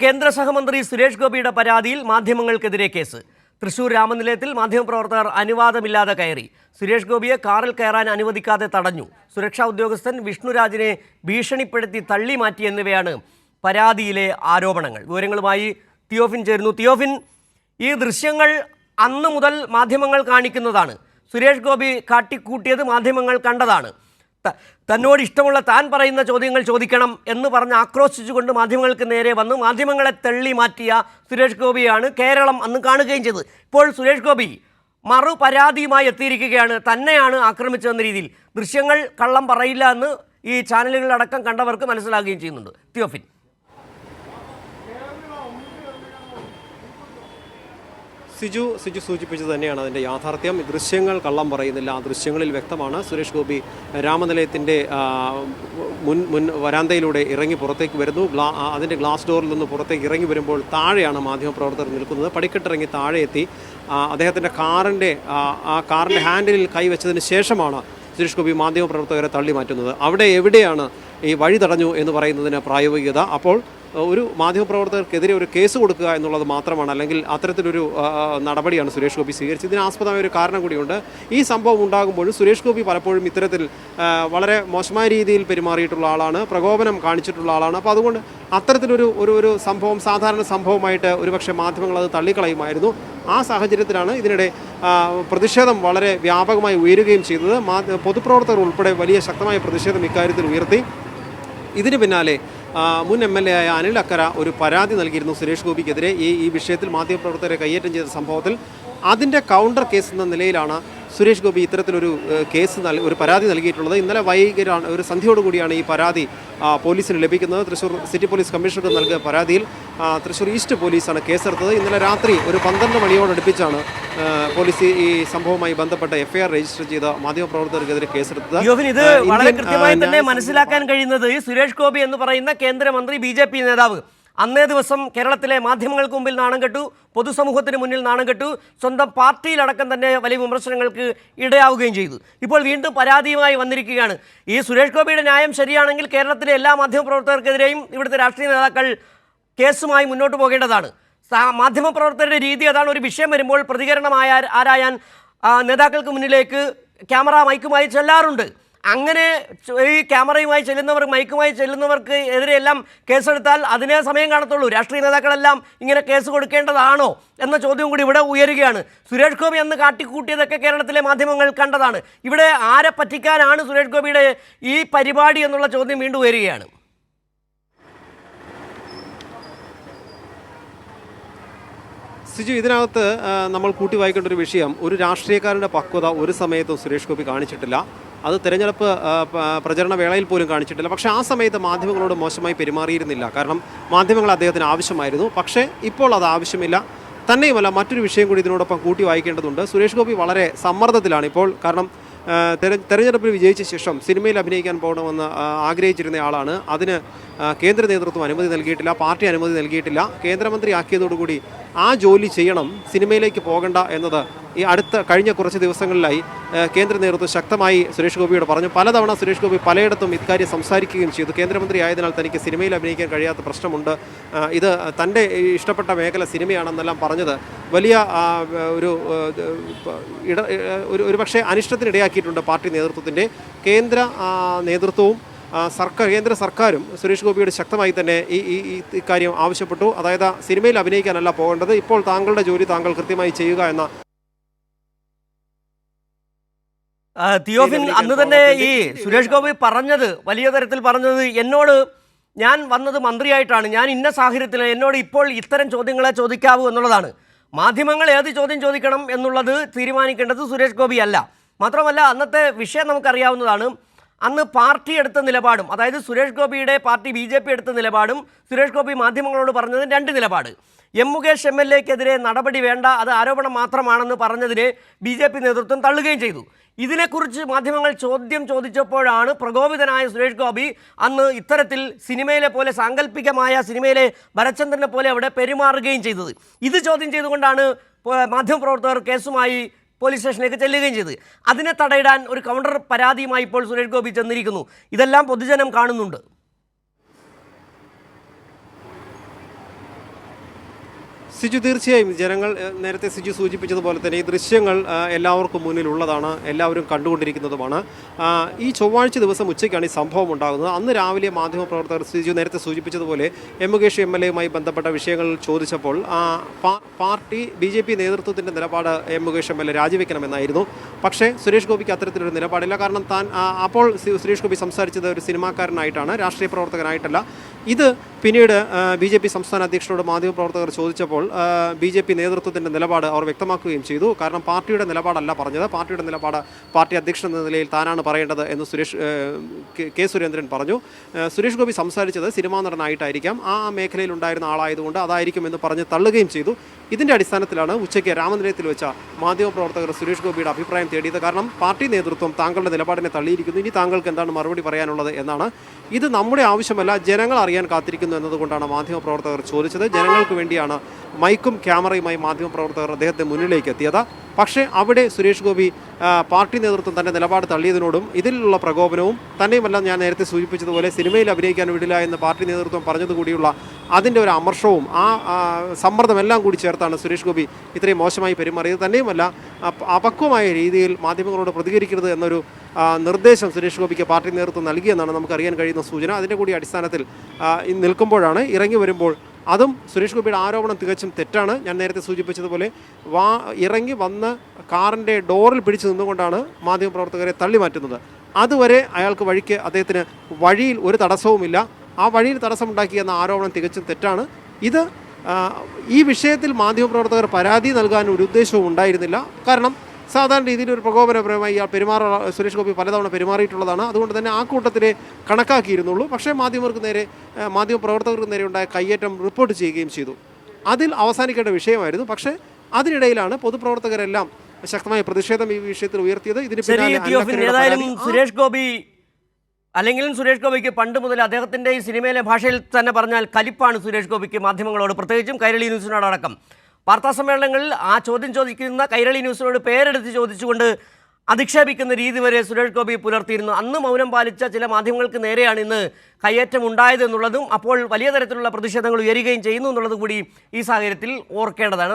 കേന്ദ്ര സഹമന്ത്രി സുരേഷ് ഗോപിയുടെ പരാതിയിൽ മാധ്യമങ്ങൾക്കെതിരെ കേസ്. തൃശൂർ രാമനിലയത്തിൽ മാധ്യമപ്രവർത്തകർ അനുവാദമില്ലാതെ കയറി. സുരേഷ് ഗോപിയെ കാറിൽ കയറാൻ അനുവദിക്കാതെ തടഞ്ഞു. സുരക്ഷാ ഉദ്യോഗസ്ഥൻ വിഷ്ണുരാജിനെ ഭീഷണിപ്പെടുത്തി തള്ളി മാറ്റി എന്നിവയാണ് പരാതിയിലെ ആരോപണങ്ങൾ. വിവരങ്ങളുമായി തിയോഫിൻ ചേരുന്നു. തിയോഫിൻ, ഈ ദൃശ്യങ്ങൾ അന്ന് മുതൽ മാധ്യമങ്ങൾ കാണിക്കുന്നതാണ്. സുരേഷ് ഗോപി കാട്ടിക്കൂട്ടിയത് മാധ്യമങ്ങൾ കണ്ടതാണ്. തന്നോട് ഇഷ്ടമുള്ള താൻ പറയുന്ന ചോദ്യങ്ങൾ ചോദിക്കണം എന്ന് പറഞ്ഞ് ആക്രോശിച്ചുകൊണ്ട് മാധ്യമങ്ങൾക്ക് നേരെ വന്ന് മാധ്യമങ്ങളെ തള്ളി മാറ്റിയ സുരേഷ് ഗോപിയാണ് കേരളം അന്ന് കാണുകയും ചെയ്തത്. ഇപ്പോൾ സുരേഷ് ഗോപി പരാതിയുമായി എത്തിയിരിക്കുകയാണ്. തന്നെയാണ് ആക്രമിച്ചതെന്ന രീതിയിൽ ദൃശ്യങ്ങൾ കള്ളം പറയില്ല എന്ന് ഈ ചാനലുകളിലടക്കം കണ്ടവർക്ക് മനസ്സിലാകുകയും ചെയ്യുന്നുണ്ട്. തിയോഫിൻ, സിജു സൂചിപ്പിച്ചത് തന്നെയാണ് അതിൻ്റെ യാഥാർത്ഥ്യം. ദൃശ്യങ്ങൾ കള്ളം പറയുന്നില്ല. ആ ദൃശ്യങ്ങളിൽ വ്യക്തമാണ് സുരേഷ് ഗോപി രാമനിലയത്തിൻ്റെ മുൻ വരാന്തയിലൂടെ ഇറങ്ങി പുറത്തേക്ക് വരുന്നു. അതിൻ്റെ ഗ്ലാസ് ഡോറിൽ നിന്ന് പുറത്തേക്ക് ഇറങ്ങി വരുമ്പോൾ താഴെയാണ് മാധ്യമപ്രവർത്തകർ നിൽക്കുന്നത്. പടിക്കെട്ടിറങ്ങി താഴെ എത്തി അദ്ദേഹത്തിൻ്റെ കാറിൻ്റെ ഹാൻഡിലിൽ കൈവച്ചതിന് ശേഷമാണ് സുരേഷ് ഗോപി മാധ്യമപ്രവർത്തകരെ തള്ളി മാറ്റുന്നത്. അവിടെ എവിടെയാണ് ഈ വഴി തടഞ്ഞു എന്ന് പറയുന്നതിന് പ്രായോഗികത? അപ്പോൾ ഒരു മാധ്യമപ്രവർത്തകർക്കെതിരെ ഒരു കേസ് കൊടുക്കുക എന്നുള്ളത് മാത്രമാണ്, അല്ലെങ്കിൽ അത്തരത്തിലൊരു നടപടിയാണ് സുരേഷ് ഗോപി സ്വീകരിച്ചത്. ഇതിനാസ്പദമായ ഒരു കാരണം കൂടിയുണ്ട്. ഈ സംഭവം ഉണ്ടാകുമ്പോഴും സുരേഷ് ഗോപി പലപ്പോഴും ഇത്തരത്തിൽ വളരെ മോശമായ രീതിയിൽ പെരുമാറിയിട്ടുള്ള ആളാണ്, പ്രകോപനം കാണിച്ചിട്ടുള്ള ആളാണ്. അപ്പോൾ അതുകൊണ്ട് അത്തരത്തിലൊരു സംഭവം സാധാരണ സംഭവമായിട്ട് ഒരുപക്ഷെ മാധ്യമങ്ങൾ അത് തള്ളിക്കളയുമായിരുന്നു. ആ സാഹചര്യത്തിലാണ് ഇതിനിടെ പ്രതിഷേധം വളരെ വ്യാപകമായി ഉയരുകയും ചെയ്തത്. പൊതുപ്രവർത്തകർ ഉൾപ്പെടെ വലിയ ശക്തമായ പ്രതിഷേധം ഇക്കാര്യത്തിൽ ഉയർത്തി. ഇതിന് പിന്നാലെ മുൻ MLA ആയ അനിൽ അക്കര ഒരു പരാതി നൽകിയിരുന്നു സുരേഷ് ഗോപിക്കെതിരെ. ഈ വിഷയത്തിൽ മാധ്യമപ്രവർത്തകരെ കയ്യേറ്റം ചെയ്ത സംഭവത്തിൽ അതിൻ്റെ കൗണ്ടർ കേസ് എന്ന നിലയിലാണ് സുരേഷ് ഗോപി ഇത്തരത്തിലൊരു ഒരു പരാതി നൽകിയിട്ടുള്ളത്. ഇന്നലെ വൈകിട്ടാണ്, ഒരു സന്ധ്യയോടുകൂടിയാണ് ഈ പരാതി പോലീസിന് ലഭിക്കുന്നത്. തൃശ്ശൂർ സിറ്റി പോലീസ് കമ്മീഷണർക്ക് നൽകിയ പരാതിയിൽ തൃശ്ശൂർ ഈസ്റ്റ് പോലീസാണ് കേസെടുത്തത്. ഇന്നലെ രാത്രി ഒരു 12 മണിയോടടുപ്പിച്ചാണ് പോലീസ് ഈ സംഭവവുമായി ബന്ധപ്പെട്ട FIR രജിസ്റ്റർ ചെയ്ത മാധ്യമപ്രവർത്തകർക്കെതിരെ കേസെടുത്തത്. ഇത് വളരെ കൃത്യമായി തന്നെ മനസ്സിലാക്കാൻ കഴിയുന്നത് സുരേഷ് ഗോപി എന്ന് പറയുന്ന കേന്ദ്രമന്ത്രി BJP നേതാവ് അന്നേ ദിവസം കേരളത്തിലെ മാധ്യമങ്ങൾക്ക് മുമ്പിൽ നാണം കെട്ടു, പൊതുസമൂഹത്തിന് മുന്നിൽ നാണം കെട്ടു, സ്വന്തം പാർട്ടിയിലടക്കം തന്നെ വലിയ വിമർശനങ്ങൾക്ക് ഇടയാവുകയും ചെയ്തു. ഇപ്പോൾ വീണ്ടും പരാതിയുമായി വന്നിരിക്കുകയാണ്. ഈ സുരേഷ് ഗോപിയുടെ ന്യായം ശരിയാണെങ്കിൽ കേരളത്തിലെ എല്ലാ മാധ്യമപ്രവർത്തകർക്കെതിരെയും ഇവിടുത്തെ രാഷ്ട്രീയ നേതാക്കൾ കേസുമായി മുന്നോട്ട് പോകേണ്ടതാണ്. മാധ്യമപ്രവർത്തകരുടെ രീതി അതാണ്. ഒരു വിഷയം വരുമ്പോൾ ആരായാൻ നേതാക്കൾക്ക് മുന്നിലേക്ക് മൈക്കുമായി ചെല്ലാറുണ്ട്. അങ്ങനെ ഈ ക്യാമറയുമായി ചെല്ലുന്നവർ, മൈക്കുമായി ചെല്ലുന്നവർക്ക് എതിരെയെല്ലാം കേസെടുത്താൽ അതിനേ സമയം കാണത്തുള്ളൂ. രാഷ്ട്രീയ നേതാക്കളെല്ലാം ഇങ്ങനെ കേസ് കൊടുക്കേണ്ടതാണോ എന്ന ചോദ്യം കൂടി ഇവിടെ ഉയരുകയാണ്. സുരേഷ് ഗോപി അന്ന് കാട്ടിക്കൂട്ടിയതൊക്കെ കേരളത്തിലെ മാധ്യമങ്ങൾ കണ്ടതാണ്. ഇവിടെ ആരെ പറ്റിക്കാനാണ് സുരേഷ് ഗോപിയുടെ ഈ പരിപാടി എന്നുള്ള ചോദ്യം വീണ്ടും ഉയരുകയാണ്. സിജു, ഇതിനകത്ത് നമ്മൾ കൂട്ടി വായിക്കേണ്ട ഒരു വിഷയം, ഒരു രാഷ്ട്രീയക്കാരൻ്റെ പക്വത ഒരു സമയത്തും സുരേഷ് ഗോപി കാണിച്ചിട്ടില്ല. അത് തെരഞ്ഞെടുപ്പ് പ്രചരണ വേളയിൽ പോലും കാണിച്ചിട്ടില്ല. പക്ഷേ ആ സമയത്ത് മാധ്യമങ്ങളോട് മോശമായി പെരുമാറിയിരുന്നില്ല. കാരണം മാധ്യമങ്ങൾ അദ്ദേഹത്തിന് ആവശ്യമായിരുന്നു. പക്ഷേ ഇപ്പോൾ അത് ആവശ്യമില്ല. തന്നെയുമല്ല, മറ്റൊരു വിഷയം കൂടി ഇതിനോടൊപ്പം കൂട്ടി വായിക്കേണ്ടതുണ്ട്. സുരേഷ് ഗോപി വളരെ സമ്മർദ്ദത്തിലാണ് ഇപ്പോൾ. കാരണം തെരഞ്ഞെടുപ്പിൽ വിജയിച്ച ശേഷം സിനിമയിൽ അഭിനയിക്കാൻ പോകണമെന്ന് ആഗ്രഹിച്ചിരുന്ന ആളാണ്. അതിന് കേന്ദ്ര നേതൃത്വം അനുമതി നൽകിയിട്ടില്ല, പാർട്ടി അനുമതി നൽകിയിട്ടില്ല. കേന്ദ്രമന്ത്രി ആക്കിയതോടുകൂടി ആ ജോലി ചെയ്യണം, സിനിമയിലേക്ക് പോകണ്ട എന്നത് കഴിഞ്ഞ കുറച്ച് ദിവസങ്ങളിലായി കേന്ദ്ര നേതൃത്വം ശക്തമായി സുരേഷ് ഗോപിയോട് പറഞ്ഞു. പലതവണ സുരേഷ് ഗോപി പലയിടത്തും ഇക്കാര്യം സംസാരിക്കുകയും ചെയ്തു. കേന്ദ്രമന്ത്രി ആയതിനാൽ തനിക്ക് സിനിമയിൽ അഭിനയിക്കാൻ കഴിയാത്ത പ്രശ്നമുണ്ട്, ഇത് തൻ്റെ ഇഷ്ടപ്പെട്ട മേഖല സിനിമയാണെന്നെല്ലാം പറഞ്ഞത് വലിയ ഒരു പക്ഷേ അനിഷ്ടത്തിനിടയാക്കിയിട്ടുണ്ട് പാർട്ടി നേതൃത്വത്തിൻ്റെ. കേന്ദ്ര നേതൃത്വവും കേന്ദ്ര സർക്കാരും സുരേഷ് ഗോപിയോട് ശക്തമായി തന്നെ ഈ കാര്യം ആവശ്യപ്പെട്ടു. അതായത് സിനിമയിൽ അഭിനയിക്കാനല്ല പോകേണ്ടത്, ഇപ്പോൾ താങ്കളുടെ ജോലി താങ്കൾ കൃത്യമായി ചെയ്യുക എന്ന. തിയോഫിൻ, അന്ന് തന്നെ ഈ സുരേഷ് ഗോപി വലിയ തരത്തിൽ പറഞ്ഞത്, ഞാൻ വന്നത് മന്ത്രിയായിട്ടാണ്, ഞാൻ ഇന്ന സാഹചര്യത്തിൽ എന്നോട് ഇപ്പോൾ ഇത്തരം ചോദ്യങ്ങളെ ചോദിക്കാവൂ എന്നുള്ളതാണ്. മാധ്യമങ്ങൾ ഏത് ചോദ്യം ചോദിക്കണം എന്നുള്ളത് തീരുമാനിക്കേണ്ടത് സുരേഷ് ഗോപി അല്ല. മാത്രമല്ല, അന്നത്തെ വിഷയം നമുക്കറിയാവുന്നതാണ്. അന്ന് പാർട്ടി എടുത്ത നിലപാടും, അതായത് സുരേഷ് ഗോപിയുടെ പാർട്ടി BJP എടുത്ത നിലപാടും സുരേഷ് ഗോപി മാധ്യമങ്ങളോട് പറഞ്ഞത് 2 നിലപാട്. മുകേഷ് MLAക്കെതിരെ നടപടി വേണ്ട, അത് ആരോപണം മാത്രമാണെന്ന് പറഞ്ഞതിനെ BJP നേതൃത്വം തള്ളുകയും ചെയ്തു. ഇതിനെക്കുറിച്ച് മാധ്യമങ്ങൾ ചോദിച്ചപ്പോഴാണ് പ്രകോപിതനായ സുരേഷ് ഗോപി അന്ന് ഇത്തരത്തിൽ സിനിമയിലെ പോലെ, സാങ്കല്പികമായ സിനിമയിലെ ഭരചന്ദ്രനെ പോലെ അവിടെ പെരുമാറുകയും ചെയ്തത്. ഇത് ചോദ്യം ചെയ്തുകൊണ്ടാണ് മാധ്യമപ്രവർത്തകർ കേസുമായി പോലീസ് സ്റ്റേഷനിലേക്ക് ചെല്ലുകയും ചെയ്തത്. അതിനെ തടയിടാൻ ഒരു കൗണ്ടർ പരാതിയുമായി ഇപ്പോൾ സുരേഷ് ഗോപി ചെന്നിരിക്കുന്നു. ഇതെല്ലാം പൊതുജനം കാണുന്നുണ്ട്. സിജു, തീർച്ചയായും ജനങ്ങൾ നേരത്തെ സിജു സൂചിപ്പിച്ചതുപോലെ തന്നെ ഈ ദൃശ്യങ്ങൾ എല്ലാവർക്കും മുന്നിലുള്ളതാണ്, എല്ലാവരും കണ്ടുകൊണ്ടിരിക്കുന്നതുമാണ്. ഈ ചൊവ്വാഴ്ച ദിവസം ഉച്ചയ്ക്കാണ് ഈ സംഭവം ഉണ്ടാകുന്നത്. അന്ന് രാവിലെ മാധ്യമപ്രവർത്തകർ സിജു നേരത്തെ സൂചിപ്പിച്ചതുപോലെ മുകേഷ് MLA-യുമായി ബന്ധപ്പെട്ട വിഷയങ്ങൾ ചോദിച്ചപ്പോൾ പാർട്ടി BJP നേതൃത്വത്തിൻ്റെ നിലപാട് മുകേഷ് MLA രാജിവെക്കണമെന്നായിരുന്നു. പക്ഷേ സുരേഷ് ഗോപിക്ക് അത്തരത്തിലൊരു നിലപാടില്ല. കാരണം താൻ അപ്പോൾ സുരേഷ് ഗോപി സംസാരിച്ചത് ഒരു സിനിമാക്കാരനായിട്ടാണ്, രാഷ്ട്രീയ പ്രവർത്തകനായിട്ടല്ല. ഇത് പിന്നീട് BJP സംസ്ഥാന അധ്യക്ഷനോട് മാധ്യമപ്രവർത്തകർ ചോദിച്ചപ്പോൾ BJP നേതൃത്വത്തിൻ്റെ നിലപാട് അവർ വ്യക്തമാക്കുകയും ചെയ്തു. കാരണം പാർട്ടിയുടെ നിലപാടല്ല പറഞ്ഞത്, പാർട്ടിയുടെ നിലപാട് പാർട്ടി അധ്യക്ഷൻ എന്ന നിലയിൽ താനാണ് പറയേണ്ടത് എന്ന് കെ സുരേന്ദ്രൻ പറഞ്ഞു. സുരേഷ് ഗോപി സംസാരിച്ചത് സിനിമാ നടനായിട്ടായിരിക്കാം, ആ മേഖലയിൽ ഉണ്ടായിരുന്ന ആളായതുകൊണ്ട് അതായിരിക്കുമെന്ന് പറഞ്ഞ് തള്ളുകയും ചെയ്തു. ഇതിൻ്റെ അടിസ്ഥാനത്തിലാണ് ഉച്ചയ്ക്ക് രാമനിലയത്തിൽ വെച്ച മാധ്യമപ്രവർത്തകർ സുരേഷ് ഗോപിയുടെ അഭിപ്രായം തേടിയത്. കാരണം പാർട്ടി നേതൃത്വം താങ്കളുടെ നിലപാടിനെ തള്ളിയിരിക്കുന്നു, ഇനി താങ്കൾക്ക് എന്താണ് മറുപടി പറയാനുള്ളത് എന്നാണ്. ഇത് നമ്മുടെ ആവശ്യമല്ല, ജനങ്ങൾ അറിയാൻ കാത്തിരിക്കുന്നു എന്നതുകൊണ്ടാണ് മാധ്യമപ്രവർത്തകർ ചോദിച്ചത്. ജനങ്ങൾക്ക് വേണ്ടിയാണ് മൈക്കും ക്യാമറയുമായി മാധ്യമപ്രവർത്തകർ അദ്ദേഹത്തെ മുന്നിലേക്ക് എത്തിയത്. പക്ഷേ അവിടെ സുരേഷ് ഗോപി പാർട്ടി നേതൃത്വം തൻ്റെ നിലപാട് തള്ളിയതിനോടും ഇതിലുള്ള പ്രകോപനവും തന്നെയുമല്ല, ഞാൻ നേരത്തെ സൂചിപ്പിച്ചതുപോലെ സിനിമയിൽ അഭിനയിക്കാൻ വിടില്ല എന്ന് പാർട്ടി നേതൃത്വം പറഞ്ഞതുകൂടിയുള്ള അതിൻ്റെ ഒരു അമർഷവും ആ സമ്മർദ്ദമെല്ലാം കൂടി ചേർത്താണ് സുരേഷ് ഗോപി ഇത്രയും മോശമായി പെരുമാറിയത്. തന്നെയുമല്ല, അപക്വമായ രീതിയിൽ മാധ്യമങ്ങളോട് പ്രതികരിക്കരുത് എന്നൊരു നിർദ്ദേശം സുരേഷ് ഗോപിക്ക് പാർട്ടി നേതൃത്വം നൽകിയെന്നാണ് നമുക്കറിയാൻ കഴിയുന്ന സൂചന. അതിൻ്റെ കൂടി അടിസ്ഥാനത്തിൽ നിൽക്കുമ്പോഴാണ് ഇറങ്ങി വരുമ്പോൾ അതും സുരേഷ് ഗോപിയുടെ ആരോപണം തികച്ചും തെറ്റാണ്. ഞാൻ നേരത്തെ സൂചിപ്പിച്ചതുപോലെ ഇറങ്ങി വന്ന് കാറിൻ്റെ ഡോറിൽ പിടിച്ചു നിന്നുകൊണ്ടാണ് മാധ്യമപ്രവർത്തകരെ തള്ളി മാറ്റുന്നത്. അതുവരെ അയാൾക്ക് അദ്ദേഹത്തിന് വഴിയിൽ ഒരു തടസ്സവുമില്ല. ആ വഴിയിൽ തടസ്സമുണ്ടാക്കിയെന്ന ആരോപണം തികച്ചും തെറ്റാണ്. ഈ വിഷയത്തിൽ മാധ്യമപ്രവർത്തകർ പരാതി നൽകാൻ ഒരു ഉദ്ദേശവും ഉണ്ടായിരുന്നില്ല. കാരണം സാധാരണ രീതിയിൽ ഒരു പ്രകോപനപരമായി സുരേഷ് ഗോപി പലതവണ പെരുമാറിയിട്ടുള്ളതാണ്. അതുകൊണ്ട് തന്നെ ആ കൂട്ടത്തിലെ കണക്കാക്കിയിരുന്നുള്ളൂ. പക്ഷേ മാധ്യമപ്രവർത്തകർക്ക് നേരെ ഉണ്ടായ കയ്യേറ്റം റിപ്പോർട്ട് ചെയ്യുകയും ചെയ്തു. അതിൽ അവസാനിക്കേണ്ട വിഷയമായിരുന്നു. പക്ഷേ അതിനിടയിലാണ് പൊതുപ്രവർത്തകരെല്ലാം ശക്തമായ പ്രതിഷേധം ഈ വിഷയത്തിൽ ഉയർത്തിയത്. സുരേഷ് ഗോപിക്ക് പണ്ട് മുതൽ അദ്ദേഹത്തിൻ്റെ ഈ സിനിമയിലെ ഭാഷയിൽ തന്നെ പറഞ്ഞാൽ കലിപ്പാണ് സുരേഷ് ഗോപിക്ക് മാധ്യമങ്ങളോട്, പ്രത്യേകിച്ചും കൈരളി ന്യൂസിനോടടക്കം. വാർത്താസമ്മേളനങ്ങളിൽ ആ ചോദ്യം ചോദിക്കുന്ന കൈരളി ന്യൂസിനോട് പേരെടുത്ത് ചോദിച്ചുകൊണ്ട് അധിക്ഷേപിക്കുന്ന രീതി വരെ സുരേഷ് ഗോപി പുലർത്തിയിരുന്നു. അന്ന് മൗനം പാലിച്ച ചില മാധ്യമങ്ങൾക്ക് നേരെയാണ് ഇന്ന് കയ്യേറ്റം ഉണ്ടായത് എന്നുള്ളതും അപ്പോൾ വലിയ തരത്തിലുള്ള പ്രതിഷേധങ്ങൾ ഉയരുകയും ചെയ്യുന്നു എന്നുള്ളതും കൂടി ഈ സാഹചര്യത്തിൽ ഓർക്കേണ്ടതാണ്.